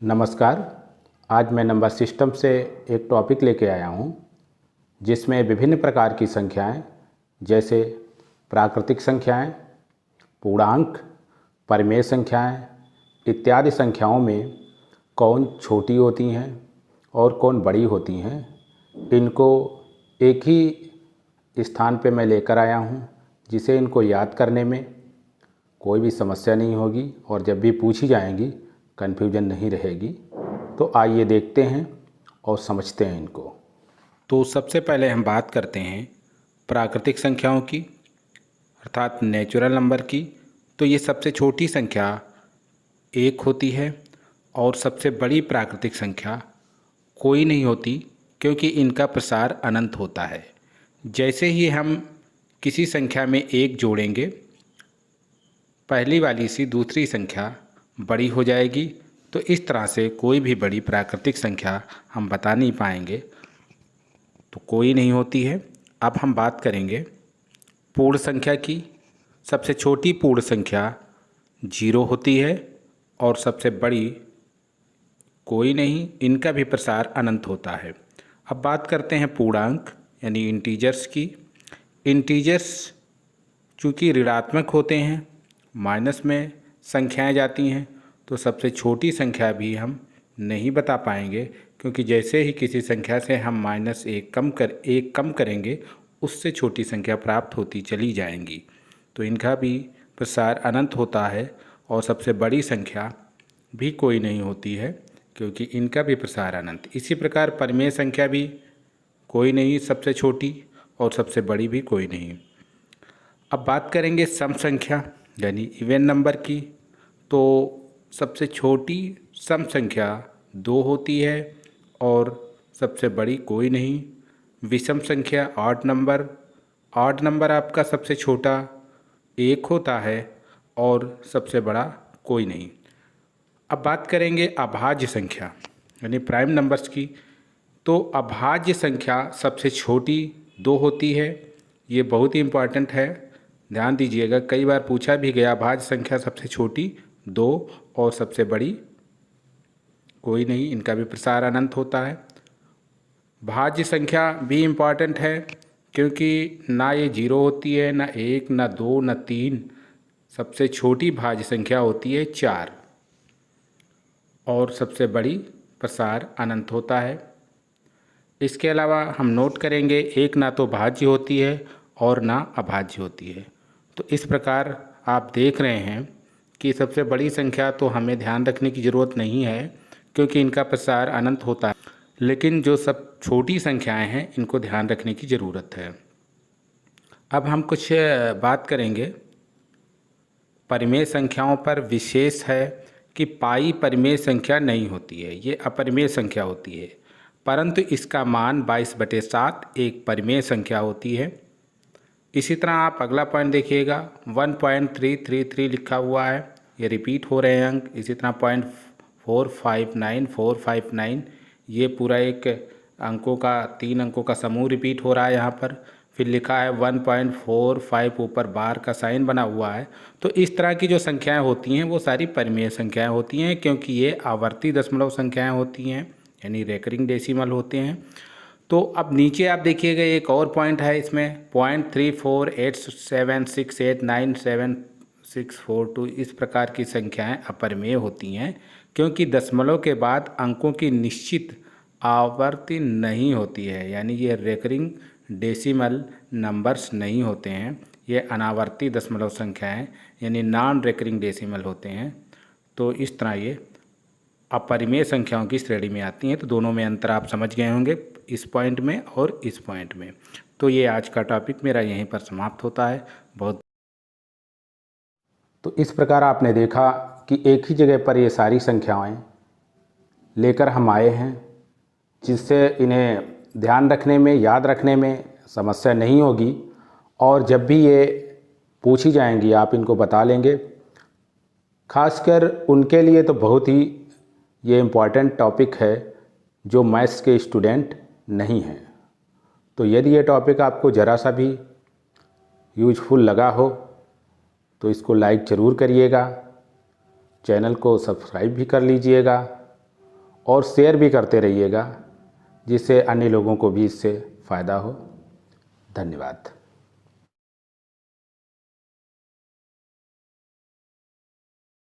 नमस्कार। आज मैं नंबर सिस्टम से एक टॉपिक लेके आया हूँ जिसमें विभिन्न प्रकार की संख्याएं जैसे प्राकृतिक संख्याएं, पूर्णांक, परिमेय संख्याएं इत्यादि संख्याओं में कौन छोटी होती हैं और कौन बड़ी होती हैं, इनको एक ही स्थान पे मैं लेकर आया हूँ जिसे इनको याद करने में कोई भी समस्या नहीं होगी और जब भी पूछी जाएंगी कन्फ्यूजन नहीं रहेगी। तो आइए देखते हैं और समझते हैं इनको। तो सबसे पहले हम बात करते हैं प्राकृतिक संख्याओं की अर्थात नेचुरल नंबर की। तो ये सबसे छोटी संख्या 1 होती है और सबसे बड़ी प्राकृतिक संख्या कोई नहीं होती क्योंकि इनका प्रसार अनंत होता है। जैसे ही हम किसी संख्या में 1 जोड़ेंगे पहली वाली सी दूसरी संख्या बड़ी हो जाएगी। तो इस तरह से कोई भी बड़ी प्राकृतिक संख्या हम बता नहीं पाएंगे, तो कोई नहीं होती है। अब हम बात करेंगे पूर्ण संख्या की। सबसे छोटी पूर्ण संख्या 0 होती है और सबसे बड़ी कोई नहीं, इनका भी प्रसार अनंत होता है। अब बात करते हैं पूर्णांक यानी इंटीजर्स की। इंटीजर्स चूँकि ऋणात्मक होते हैं, माइनस में संख्याएं जाती हैं, तो सबसे छोटी संख्या भी हम नहीं बता पाएंगे क्योंकि जैसे ही किसी संख्या से हम -1 कम करेंगे उससे छोटी संख्या प्राप्त होती चली जाएंगी। तो इनका भी प्रसार अनंत होता है और सबसे बड़ी संख्या भी कोई नहीं होती है क्योंकि इनका भी प्रसार अनंत। इसी प्रकार परिमेय संख्या भी कोई नहीं, सबसे छोटी और सबसे बड़ी भी कोई नहीं। अब बात करेंगे सम संख्या यानी इवन नंबर की। तो सबसे छोटी सम संख्या 2 होती है और सबसे बड़ी कोई नहीं। विषम संख्या ऑड नंबर आपका सबसे छोटा 1 होता है और सबसे बड़ा कोई नहीं। अब बात करेंगे अभाज्य संख्या यानी प्राइम नंबर्स की। तो अभाज्य संख्या सबसे छोटी 2 होती है। ये बहुत ही इम्पॉर्टेंट है, ध्यान दीजिएगा। कई बार पूछा भी गया अभाज्य संख्या सबसे छोटी 2 और सबसे बड़ी कोई नहीं, इनका भी प्रसार अनंत होता है। भाज्य संख्या भी इम्पॉर्टेंट है क्योंकि ना ये 0 होती है, ना 1, ना 2, ना 3। सबसे छोटी भाज्य संख्या होती है 4 और सबसे बड़ी प्रसार अनंत होता है। इसके अलावा हम नोट करेंगे 1 ना तो भाज्य होती है और ना अभाज्य होती है। तो इस प्रकार आप देख रहे हैं कि सबसे बड़ी संख्या तो हमें ध्यान रखने की ज़रूरत नहीं है क्योंकि इनका प्रसार अनंत होता है, लेकिन जो सब छोटी संख्याएं हैं इनको ध्यान रखने की ज़रूरत है। अब हम कुछ बात करेंगे परिमेय संख्याओं पर। विशेष है कि पाई परिमेय संख्या नहीं होती है, ये अपरिमेय संख्या होती है, परंतु इसका मान 22/7 एक परिमेय संख्या होती है। इसी तरह आप अगला पॉइंट देखिएगा 1.333 लिखा हुआ है, ये रिपीट हो रहे हैं अंक। इसी तरह 459 ये पूरा एक अंकों का 3 अंकों का समूह रिपीट हो रहा है यहाँ पर। फिर लिखा है 1.45 ऊपर बार का साइन बना हुआ है। तो इस तरह की जो संख्याएं होती हैं वो सारी परिमेय संख्याएं होती हैं क्योंकि ये आवर्ती दशमलव संख्याएं होती हैं यानी रेकरिंग डेसिमल होते हैं। तो अब नीचे आप देखिएगा एक और पॉइंट है इसमें 0.3487689762। इस प्रकार की संख्याएं अपरिमेय होती हैं क्योंकि दशमलव के बाद अंकों की निश्चित आवर्ती नहीं होती है, यानी ये रेकरिंग डेसिमल नंबर्स नहीं होते हैं, ये अनावर्ती दशमलव संख्याएं यानी नॉन रेकरिंग डेसिमल होते हैं। तो इस तरह ये अपरिमेय संख्याओं की श्रेणी में आती हैं। तो दोनों में अंतर आप समझ गए होंगे, इस पॉइंट में और इस पॉइंट में। तो ये आज का टॉपिक मेरा यहीं पर समाप्त होता है। तो इस प्रकार आपने देखा कि एक ही जगह पर ये सारी संख्याएं लेकर हम आए हैं जिससे इन्हें ध्यान रखने में, याद रखने में समस्या नहीं होगी और जब भी ये पूछी जाएंगी आप इनको बता लेंगे। खासकर उनके लिए तो बहुत ही ये इम्पॉर्टेंट टॉपिक है जो मैथ्स के स्टूडेंट नहीं हैं। तो यदि ये टॉपिक आपको ज़रा सा भी यूजफुल लगा हो तो इसको लाइक ज़रूर करिएगा, चैनल को सब्सक्राइब भी कर लीजिएगा और शेयर भी करते रहिएगा, जिससे अन्य लोगों को भी इससे फ़ायदा हो। धन्यवाद।